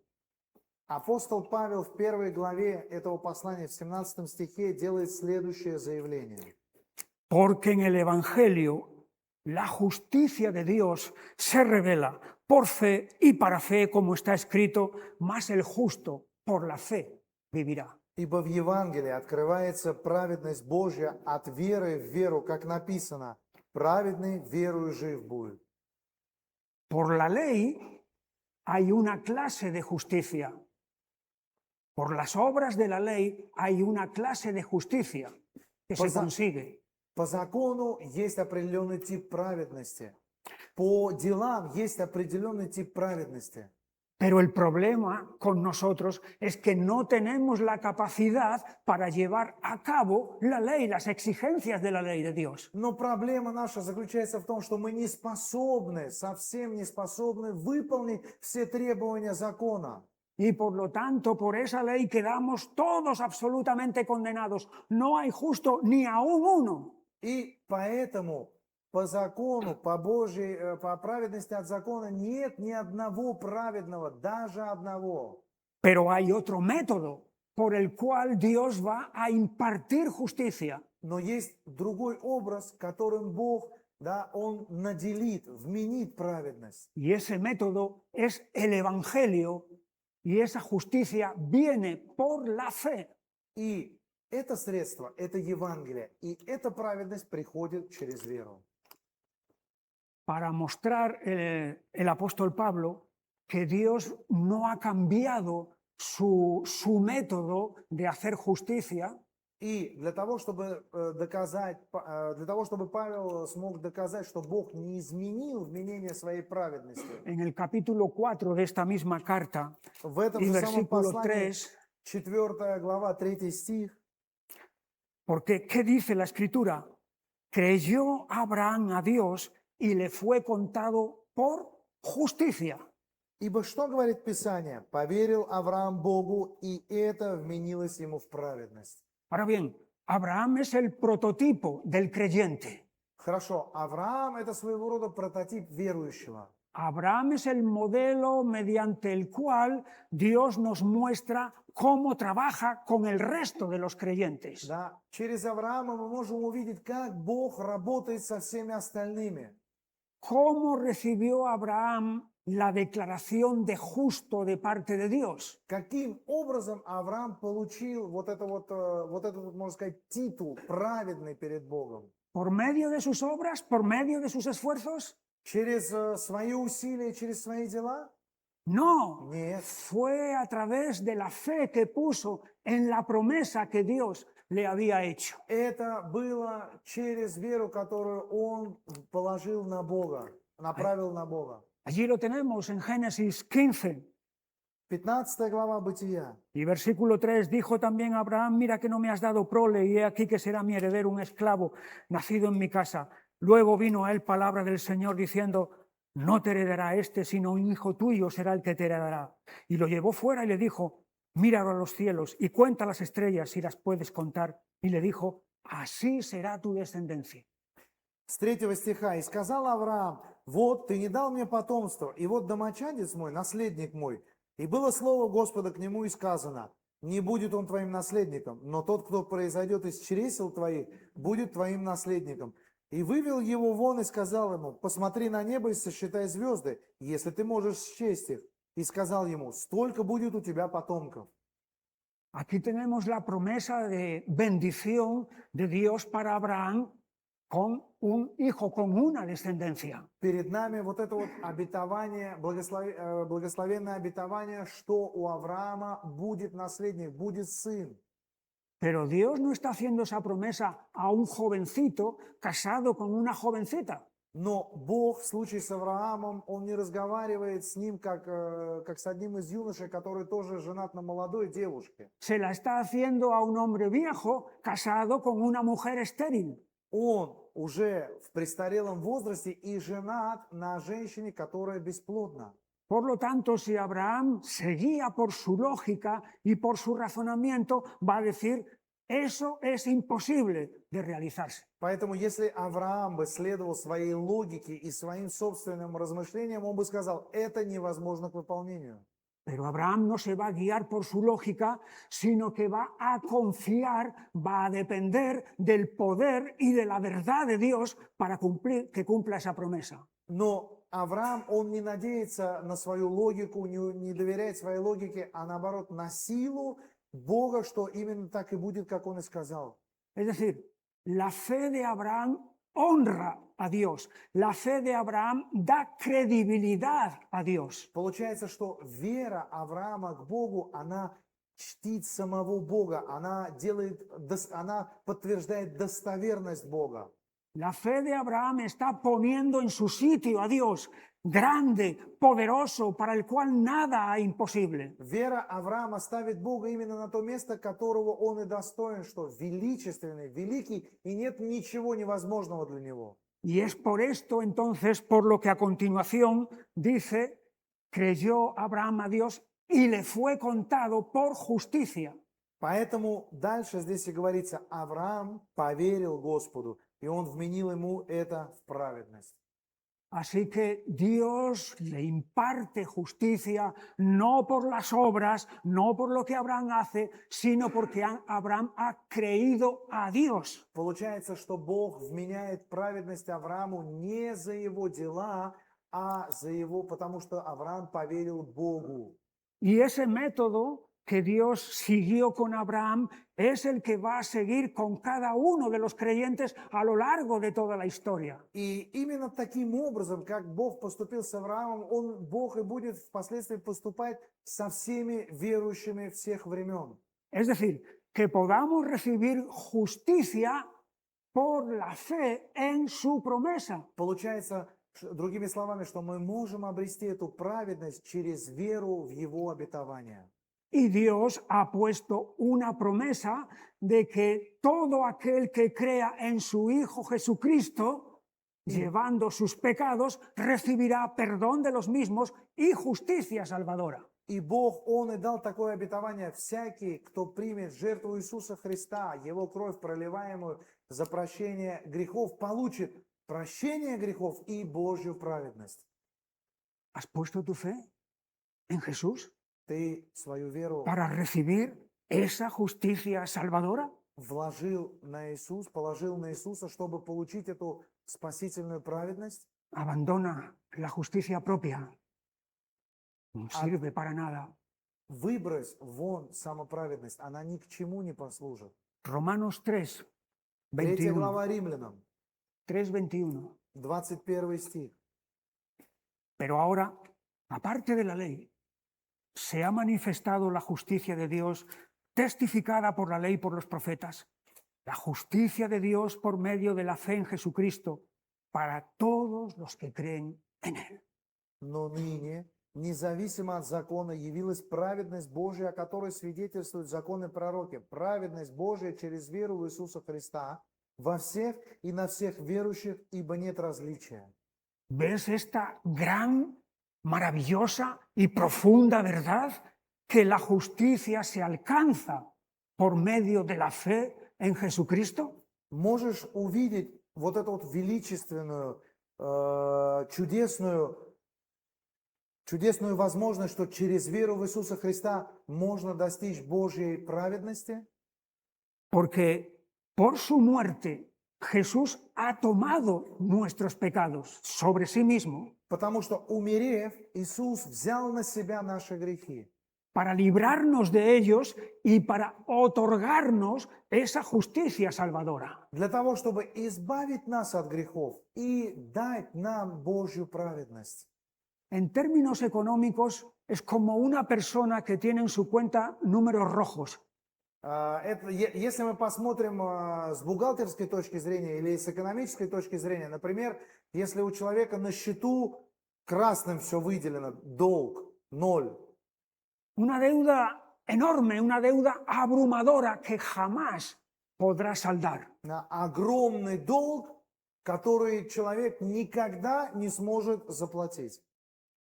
Апостол Павел в 1 главе этого послания, в 17 стихе, делает следующее заявление. Porque en el Evangelio la justicia de Dios se revela por fe y para fe, como está escrito, más el justo por la fe vivirá. Ибо в Евангелии открывается праведность Божья от веры в веру, как написано, праведный верою жив будет. Por la ley hay una clase de justicia. Por las obras de la ley hay una clase de justicia que se Pues- consigue. По закону есть определенный тип праведности. По делам есть определенный тип праведности. Pero el problema con nosotros es que no tenemos la capacidad para llevar a cabo la ley, las exigencias de la ley de Dios. Но проблема наша заключается в том, что мы не способны, совсем не способны выполнить все требования закона. Y por lo tanto, por esa ley quedamos todos absolutamente condenados. No hay justo ni aún uno. И поэтому по закону, по Божьей, по праведности от закона нет ни одного праведного, даже одного. Pero hay otro método por el cual Dios va a impartir justicia. Но есть другой образ, которым Бог, да, Он наделит, вменит праведность. Y ese método es el Evangelio. Y esa justicia viene por la fe. И это средство, это Евангелие, и эта праведность приходит через веру. Para mostrar el apóstol Pablo que Dios no ha cambiado su método de hacer justicia, И для того, чтобы для того, чтобы Павел смог доказать, что Бог не изменил вменение своей праведности, en el capítulo 4 de esta misma carta в этом y же самом versículo послании, 3, 4 глава, 3 стих, porque ¿qué dice la Escritura? Creyó Abraham a Dios y le fue contado por justicia. ибо что говорит Писание? Поверил Авраам Богу, и это вменилось ему в праведность. Ahora bien, Abraham es el prototipo del creyente. Хорошо, Авраам это своего рода прототип верующего. Abraham es el modelo mediante el cual Dios nos muestra cómo trabaja con el resto de los creyentes. Да? Через Авраама мы можем увидеть, как Бог работает со всеми остальными. ¿Cómo recibió Abraham la declaración de justo de parte de Dios? Каким образом Авраам получил вот этот, можно сказать, титул праведный перед Богом? ¿Por medio de sus obras? ¿Por medio de sus esfuerzos? Через свои усилия, через свои дела? No, Нет. fue a través de la fe que puso en la promesa que Dios le había hecho. Это было через веру, которую он положил на Бога, направил на Бога. Allí lo tenemos en Génesis 15. 15 глава Бытия. Y versículo 3, dijo también Abraham, mira que no me has dado prole, y he aquí que será mi heredero un esclavo, nacido en mi casa. Luego vino a él palabra del Señor diciendo, no te heredará este, sino un hijo tuyo será el que te heredará. Y lo llevó fuera y le dijo, mira a los cielos y cuenta las estrellas si las puedes contar. Y le dijo, así será tu descendencia. С 3 стиха. «И сказал Авраам, вот ты не дал мне потомство, и вот домочадец мой, наследник мой. И было слово Господа к нему и сказано, не будет он твоим наследником, но тот, кто произойдет из чресел твоих, будет твоим наследником. И вывел его вон и сказал ему, посмотри на небо и сосчитай звезды, если ты можешь счесть их. И сказал ему, столько будет у тебя потомков». Aquí tenemos la promesa de bendición de Dios para Abraham con un hijo, con una descendencia. Перед нами вот это вот обетование, благословенное обетование, что у Авраама будет наследник, будет сын. Pero Dios no está haciendo esa promesa a un jovencito casado con una jovencita. Но Бог в случае с Авраамом, Он не разговаривает с ним, как с одним из юношей, который тоже женат на молодой девушке. Se la está haciendo a un hombre viejo casado con una mujer estéril. Он уже в престарелом возрасте и женат на женщине, которая бесплодна. Por lo tanto, si Abraham se guía por su lógica y por su razonamiento, va a decir, eso es imposible de realizarse. Поэтому, если Авраам бы следовал своей логике и своим собственным размышлениям, он бы сказал, это невозможно к выполнению. Pero Abraham no se va a guiar por su lógica, sino que va a confiar, va a depender del poder y de la verdad de Dios para que cumpla esa promesa. Но Авраам, он не надеется на свою логику, не доверяет своей логике, а наоборот на силу Бога, что именно так и будет, как он и сказал. Es decir, la fe de Abraham honra a Dios. La fe de Abraham da credibilidad a Dios. Получается, что вера Авраама к Богу, она чтит самого Бога, она подтверждает достоверность Бога. La fe de Abraham está poniendo en su sitio a Dios, grande, poderoso, para el cual nada es imposible. Вера Авраама ставит Бога именно на то место, которого он и достоин, что величественный, великий, и нет ничего невозможного для него. Y es por esto entonces, por lo que a continuación dice, creyó Abraham a Dios y le fue contado por justicia. Поэтому дальше здесь и говорится, Авраам поверил Господу, и он вменил ему это в праведность. Así que Dios le imparte justicia no por las obras, no por lo que Abraham hace, sino porque Abraham ha creído a Dios. Получается, что Бог вменяет праведность Аврааму не за его дела, а за его, потому что Авраам поверил Богу. Y ese método que Dios siguió con Abraham es el que va a seguir con cada uno de los creyentes a lo largo de toda la historia. И именно таким образом, как Бог поступил с Авраамом, Бог и будет впоследствии поступать со всеми верующими всех времен. Es decir, que podamos recibir justicia por la fe en su promesa. Получается, другими словами, что мы можем обрести эту праведность через веру в Его обетование. Y Dios ha puesto una promesa de que todo aquel que crea en su Hijo Jesucristo, llevando sus pecados, recibirá perdón de los mismos y justicia salvadora. И Бог, Он и дал такое обетование: всякий, кто примет жертву Иисуса Христа, Его кровь, проливаемую за прощение грехов, получит прощение грехов и Божью праведность. ¿Has puesto tu fe en Jesús Ты свою веру para recibir esa justicia salvadora? вложил на Иисус, положил на Иисуса, чтобы получить эту спасительную праведность? Abandona la justicia propia. No sirve para nada. Выбрось вон самоправедность, она ни к чему не послужит. Romanos 3, 3 21. глава Римлянам, 3:21. 21 стих. Pero ahora, aparte de la ley, se ha manifestado la justicia de Dios testificada por la ley y por los profetas. La justicia de Dios por medio de la fe en Jesucristo para todos los que creen en Él. Но ныне, независимо от закона, явилась праведность Божия, о которой свидетельствуют законы пророки. Праведность Божия через веру в Иисуса Христа во всех и на всех верующих, ибо нет различия. ¿Ves esta gran, maravillosa y profunda verdad? Que la justicia se alcanza por medio de la fe en Jesucristo. Можешь увидеть вот эту вот величественную, чудесную возможность, что через веру в Иисуса Христа можно достичь Божьей праведности? Porque por su muerte Jesús ha tomado nuestros pecados sobre sí mismo Потому что, умерев, Иисус взял на себя наши грехи, para librarnos de ellos y para otorgarnos esa justicia salvadora. для того, чтобы избавить нас от грехов и дать нам Божью праведность. En términos económicos, es como una persona que tiene en su cuenta números rojos. Если мы посмотрим с бухгалтерской точки зрения или с экономической точки зрения, например, если у человека на счету красным все выделено, долг, 0. Una deuda enorme, una deuda abrumadora que jamás podrá saldar. Огромный долг, который человек никогда не сможет заплатить.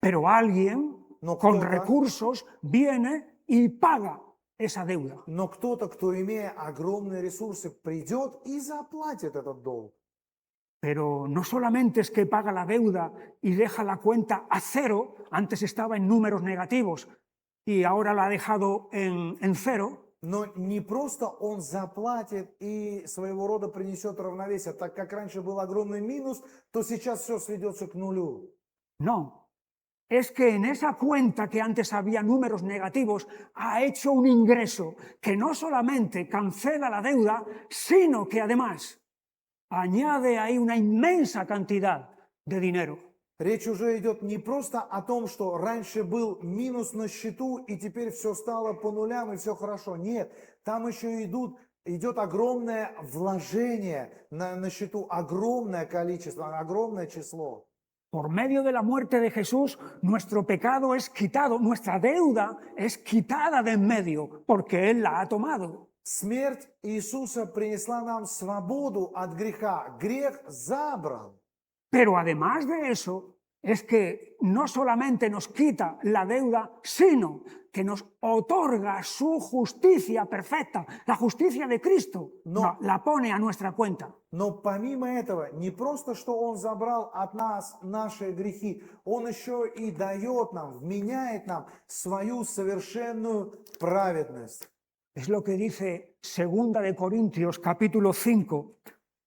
Pero alguien No, con кто-то. recursos viene y paga esa deuda. Но кто-то, кто, имея огромные ресурсы, придет и заплатит этот долг. Pero no solamente es que paga la deuda y deja la cuenta a cero, antes estaba en números negativos y ahora la ha dejado en cero, Но не просто он заплатит и своего рода принесет равновесие. Так как раньше был огромный минус, то сейчас все сведется к нулю. no. Es que en esa cuenta que antes había números negativos ha hecho un ingreso que no solamente cancela la deuda, sino que además añade ahí una inmensa cantidad de dinero. Речь уже идет не просто о том, что раньше был минус на счету, и теперь все стало по нулям, и все хорошо. Нет, там еще идет огромное вложение на счету, огромное количество, огромное число. Por medio de la muerte de Jesús, nuestro pecado es quitado, nuestra deuda es quitada de en medio, porque Él la ha tomado. Смерть Иисуса принесла нам свободу от греха. Грех забран. Pero además de eso, es que no solamente nos quita la deuda, sino que nos otorga su justicia perfecta, la justicia de Cristo, No. la pone a nuestra cuenta. Но помимо этого, не просто, что Он забрал от нас наши грехи, Он еще и дает нам, вменяет нам свою совершенную праведность. Es lo que dice 2 de Corintios capítulo 5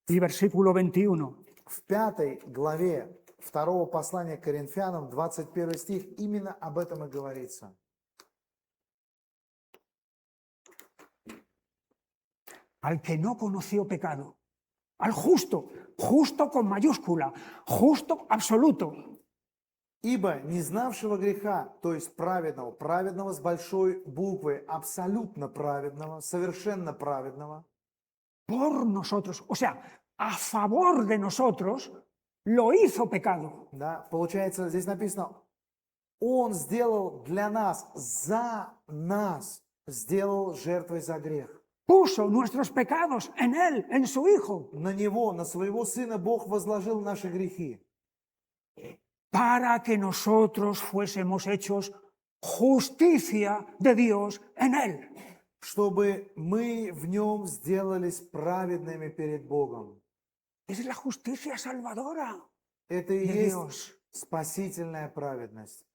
y versículo 21. В 5 главе 2 послания к Коринфянам, 21 стих, именно об этом и говорится. al que no conoció pecado, al justo, justo con mayúscula, justo absoluto. Ибо не знавшего греха, то есть праведного, праведного с большой буквы, абсолютно праведного, совершенно праведного, Por nosotros, o sea, a favor de nosotros, lo hizo pecado. да, получается, здесь написано, Он сделал для нас, за нас, сделал жертвой за грех. Puso nuestros pecados en Él, en su Hijo, На Него, на Своего Сына Бог возложил наши грехи, para que nosotros fuésemos hechos justicia de Dios en Él. чтобы мы в Нем сделались праведными перед Богом. Es la justicia salvadora Это и de есть Dios. спасительная праведность.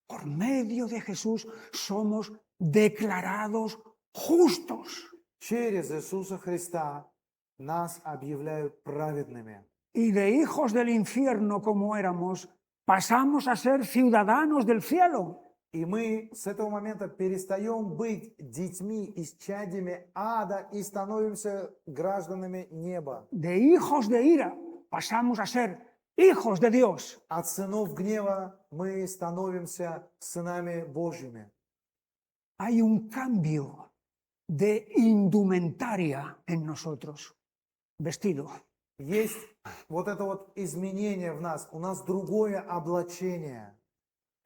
Por medio de Jesús somos declarados justos. Через Иисуса Христа нас объявляют праведными. Y de hijos del infierno como éramos, pasamos a ser ciudadanos del cielo. И мы с этого момента перестаем быть детьми, исчадьями ада и становимся гражданами неба. De hijos de ira pasamos a ser hijos de Dios. От сынов гнева мы становимся сынами Божьими. Hay un cambio de indumentaria en nosotros. Vestido. Есть вот это вот изменение в нас. У нас другое облачение.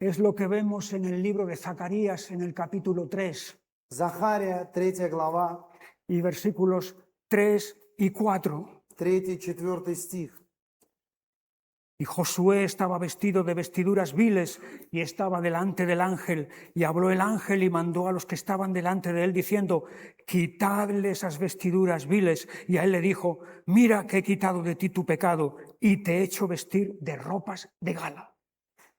Es lo que vemos en el libro de Zacarías en el capítulo 3 Захария, 3 глава, y versículos 3 y 4. 3-4 стих. Y Josué estaba vestido de vestiduras viles y estaba delante del ángel. Y habló el ángel y mandó a los que estaban delante de él diciendo, quitadle esas vestiduras viles. Y a él le dijo, mira que he quitado de ti tu pecado y te he hecho vestir de ropas de gala.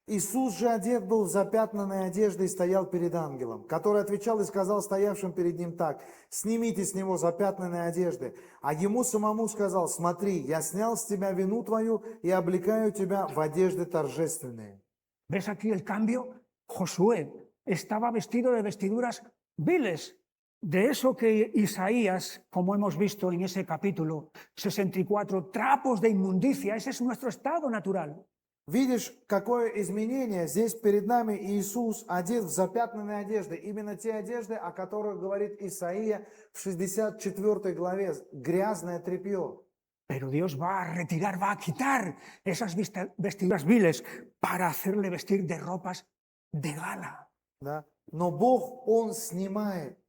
Иисус же одет был в запятнанной одежды и стоял перед ангелом, который отвечал и сказал стоявшим перед ним так: «Снимите с него запятнанные одежды». А ему самому сказал: «Смотри, я снял с тебя вину твою и облекаю тебя в одежды торжественные». ¿Ves aquí el cambio? Josué estaba vestido de vestiduras viles. De eso que Isaías, como hemos visto en ese capítulo 64, trapos de inmundicia, ese es nuestro estado natural. Видишь, какое изменение? Здесь перед нами Иисус одет в запятнанные одежды. Именно те одежды, о которых говорит Исаия в 64 главе. Грязное тряпье. Pero Dios va a retirar, va a quitar esas vestiduras viles para hacerle vestir de ropas de gala. Да? Но Бог, Он снимает,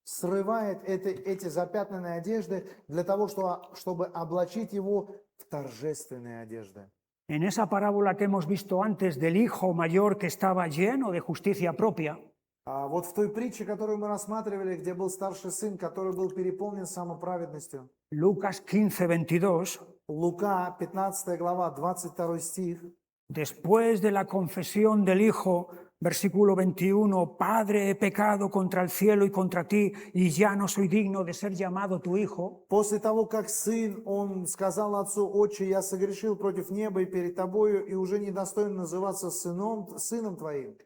срывает эти запятнанные одежды для того, чтобы облачить Его в торжественные одежды. En esa parábola que hemos visto antes del hijo mayor que estaba lleno de justicia propia, Вот в той притче, которую мы рассматривали, где был старший сын, который был переполнен самоправедностью, Lucas 15:22, Лука, 15 глава, 22 стих, después de la confesión del hijo, versículo 21, Padre, he pecado contra el cielo y contra ti, y ya no soy digno de ser llamado tu hijo. после того, как сын, он сказал отцу: «Отче, я согрешил против неба и перед тобою, и уже недостоин называться сыном твоим».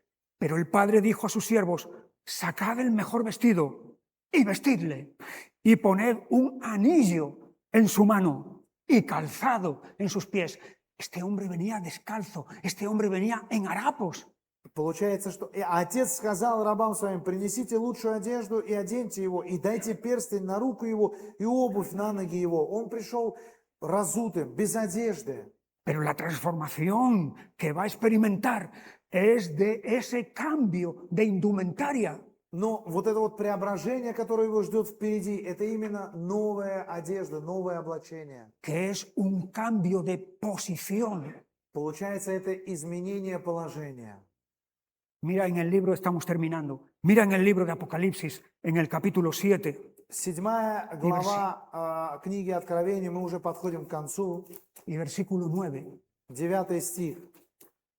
Pero el padre dijo a sus siervos, sacad el mejor vestido y vestidle, y poned un anillo en su mano y calzado en sus pies. Este hombre venía descalzo, este hombre venía en harapos. Получается, что отец сказал рабам своим: «Принесите лучшую одежду и оденьте его, и дайте перстень на руку его и обувь на ноги его». Он пришел разутым, без одежды. Pero la transformación que va a experimentar es de ese cambio de indumentaria. Но вот это вот преображение, которое его ждет впереди, это именно новая одежда, новое облачение. Que es un cambio de posición. Получается, это изменение положения. Mira en el libro, estamos terminando, mira en el libro de Apocalipsis, en el capítulo 7. 7 глава книги Откровения, мы уже подходим к концу. Y versículo 9. 9 стих.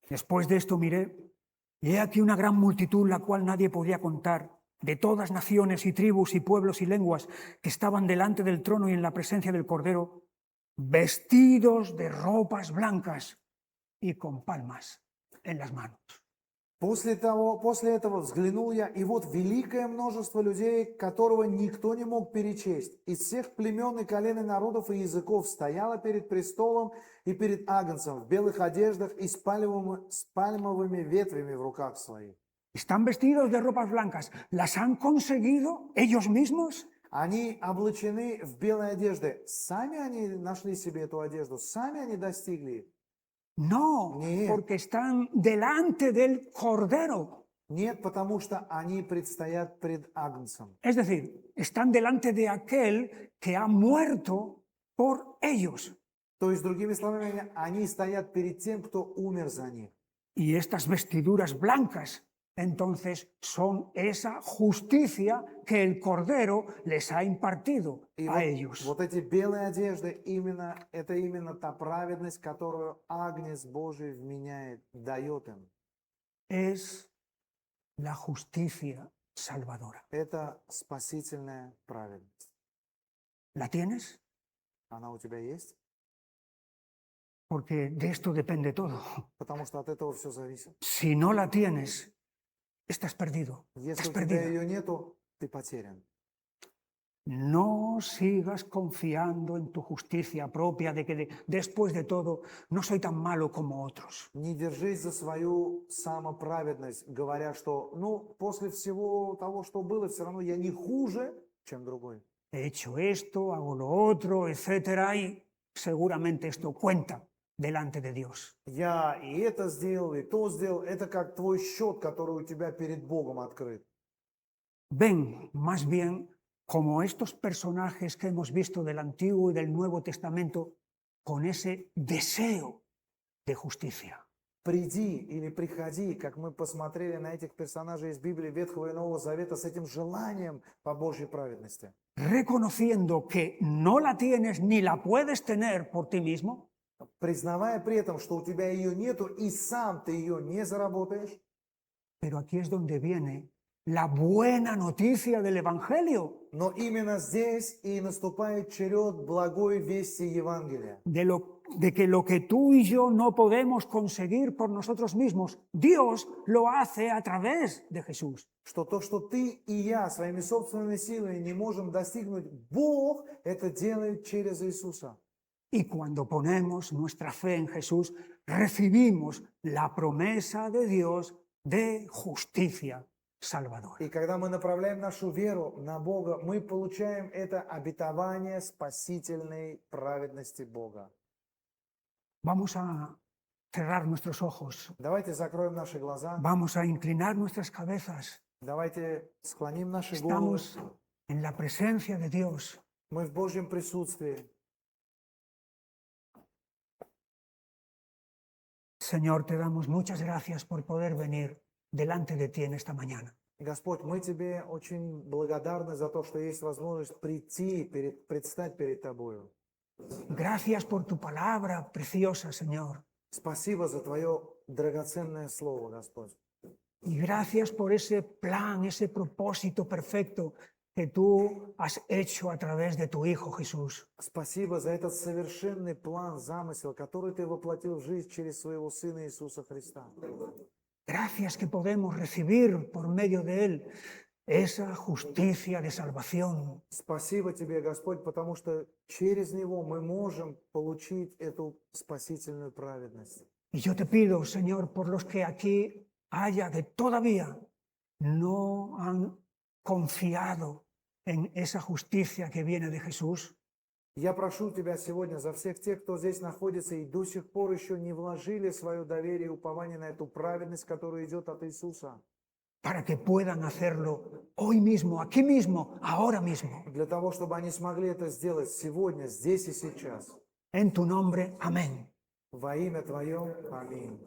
Después de esto miré, y he aquí una gran multitud, la cual nadie podía contar, de todas naciones y tribus y pueblos y lenguas, que estaban delante del trono y en la presencia del Cordero, vestidos de ropas blancas y con palmas en las manos. После этого взглянул я, и вот великое множество людей, которого никто не мог перечесть, из всех племен и колен и народов и языков стояло перед престолом и перед Агнцем в белых одеждах и с пальмовыми ветвями в руках своих. Están vestidos de ropas blancas. ¿Las han conseguido ellos mismos? Они облачены в белые одежды. Сами они нашли себе эту одежду, сами они достигли. No, Нет. porque están delante del Cordero. Нет, потому что они предстоят пред Агнцем. Es decir, están delante de aquel que ha muerto por ellos. То есть, другими словами, они стоят перед тем, кто умер за них. Y estas vestiduras blancas, entonces, son esa justicia que el Cordero les ha impartido И a ellos. вот эти белые одежды, это именно та праведность, которую Агнец Божий вменяет, дает им. Es la justicia salvadora. Это спасительная праведность. ¿La tienes? Она у тебя есть? Porque de esto depende todo. Потому что от этого все зависит. Si no la tienes, estás perdido. Если Estás у тебя perdida. ее нету, ты потерян. No sigas confiando en tu justicia propia de que después de todo no soy tan malo como otros. Не держись за свою самоправедность, говоря, что, после всего того, что было, все равно я не хуже, чем другой. He hecho esto, hago lo otro, etcétera, y seguramente esto cuenta delante de Dios. Я и это сделал, и то сделал. Это как твой счет, который у тебя перед Богом открыт. Ven más bien como estos personajes que hemos visto del Antiguo y del Nuevo Testamento con ese deseo de justicia. Приди или приходи, как мы посмотрели на этих персонажей из Библии Ветхого и Нового Завета, с этим желанием по Божьей праведности. Reconociendo que no la tienes ni la puedes tener por ti mismo, Признавая при этом, что у тебя ее нету, и сам ты ее не заработаешь. pero aquí es donde viene la buena noticia del Evangelio, Но именно здесь и наступает черед благой вести Евангелия. de que lo que tú y yo no podemos conseguir por nosotros mismos, Dios lo hace a través de Jesús. Что то, что ты и я своими собственными силами не можем достигнуть, Бог это делает через Иисуса. Y cuando ponemos nuestra fe en Jesús, recibimos la promesa de Dios de justicia salvadora. И когда мы направляем нашу веру на Бога, мы получаем это обетование спасительной праведности Бога. Vamos a cerrar nuestros ojos, Давайте закроем наши глаза, vamos a inclinar nuestras cabezas. давайте склоним наши головы. Estamos en la presencia de Dios. Мы в Божьем присутствии. Señor, te damos muchas gracias por poder venir delante de ti en esta mañana. Господь, мы Тебе очень благодарны за то, что есть возможность прийти, предстать перед Тобою. Gracias por tu palabra preciosa, Señor. Спасибо за Твое драгоценное Слово, Господь. Y gracias por ese plan, ese propósito perfecto que tú has hecho a través de tu Hijo Jesús. Спасибо за этот совершенный план, замысел, который Ты воплотил в жизнь через Своего Сына Иисуса Христа. Gracias que podemos recibir por medio de Él esa justicia de salvación. Спасибо Тебе, Господь, потому что через Него мы можем получить эту спасительную праведность. Y yo te pido, Señor, por los que aquí haya que todavía no han confiado en esa justicia que viene de Jesús, Я прошу Тебя сегодня за всех тех, кто здесь находится и до сих пор еще не вложили свое доверие и упование на эту праведность, которая идет от Иисуса, para que puedan hacerlo hoy mismo, aquí mismo, ahora mismo. для того, чтобы они смогли это сделать сегодня, здесь и сейчас. En tu nombre, amén. Во имя Твое. Аминь.